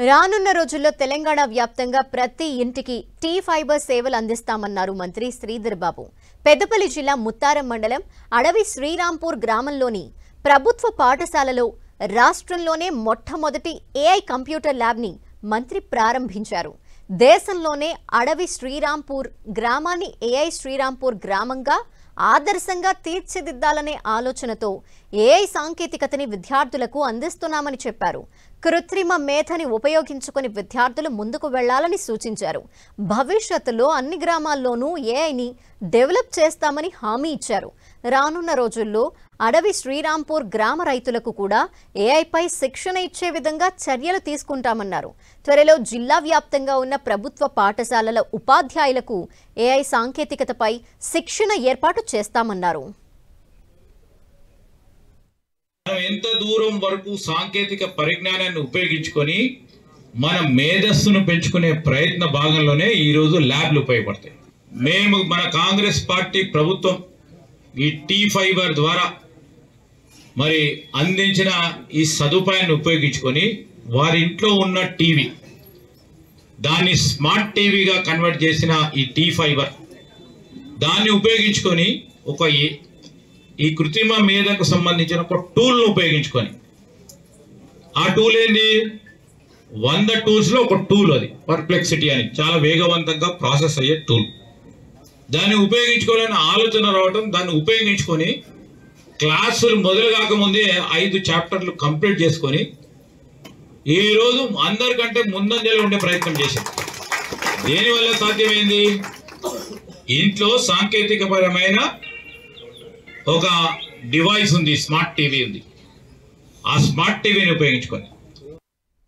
రానున్న రోజుల్లో తెలంగాణ వ్యాప్తంగా ప్రతి ఇంటికి టీ ఫైబర్ సేవలు అందిస్తామన్నారు మంత్రి శ్రీధర్ బాబు. పెద్దపల్లి జిల్లా ముత్తారం మండలం అడవి శ్రీరాంపూర్ గ్రామంలోని ప్రభుత్వ పాఠశాలలో రాష్ట్రంలోనే మొట్టమొదటి ఏఐ కంప్యూటర్ ల్యాబ్ని మంత్రి ప్రారంభించారు. దేశంలోనే అడవి శ్రీరాంపూర్ గ్రామాన్ని ఏఐ శ్రీరాంపూర్ గ్రామంగా ఆదర్శంగా తీర్చిదిద్దాలనే ఆలోచనతో ఏఐ సాంకేతికతని విద్యార్థులకు అందిస్తున్నామని చెప్పారు. కృత్రిమ మేధని ఉపయోగించుకొని విద్యార్థులు ముందుకు వెళ్లాలని సూచించారు. భవిష్యత్తులో అన్ని గ్రామాల్లోనూ ఏఐని డెవలప్ చేస్తామని హామీ ఇచ్చారు. రానున్న రోజుల్లో అడవి శ్రీరాంపూర్ గ్రామ రైతులకు కూడా ఏఐపై శిక్షణ ఇచ్చే విధంగా చర్యలు తీసుకుంటామన్నారు. త్వరలో జిల్లా వ్యాప్తంగా ఉన్న ప్రభుత్వ పాఠశాలల ఉపాధ్యాయులకు ఏఐ సాంకేతికతపై శిక్షణ ఏర్పాటు చేస్తామన్నారు. ఎంత దూరం వరకు సాంకేతిక పరిజ్ఞానాన్ని ఉపయోగించుకొని మన మేధస్సును పెంచుకునే ప్రయత్న భాగంలోనే ఈరోజు ల్యాబ్లు ఉపయోగపడతాయి. మేము మన కాంగ్రెస్ పార్టీ ప్రభుత్వం ఈ టీ ఫైబర్ ద్వారా మరి అందించిన ఈ సదుపాయాన్ని ఉపయోగించుకొని వారి ఇంట్లో ఉన్న టీవీ దాన్ని స్మార్ట్ టీవీగా కన్వర్ట్ చేసిన ఈ టీ ఫైబర్ దాన్ని ఉపయోగించుకొని ఈ కృత్రిమ మేధకు సంబంధించిన ఒక టూల్ను ఉపయోగించుకొని, ఆ టూల్ ఏంది 100 టూల్స్లో ఒక టూల్, అది పర్ప్లెక్సిటీ అని చాలా వేగవంతంగా ప్రాసెస్ అయ్యే టూల్. దాన్ని ఉపయోగించుకోవాలని ఆలోచన రావడం, దాన్ని ఉపయోగించుకొని క్లాసులు మొదలు కాకముందే 5 చాప్టర్లు కంప్లీట్ చేసుకొని ఈరోజు అందరికంటే ముందంజలో ఉండే ప్రయత్నం చేశారు. దేనివల్ల సాధ్యమైంది? ఇంట్లో సాంకేతికపరమైన ఒక డివైస్ ఉంది, స్మార్ట్ టీవీ ఉంది. ఆ స్మార్ట్ టీవీని ఉపయోగించుకొని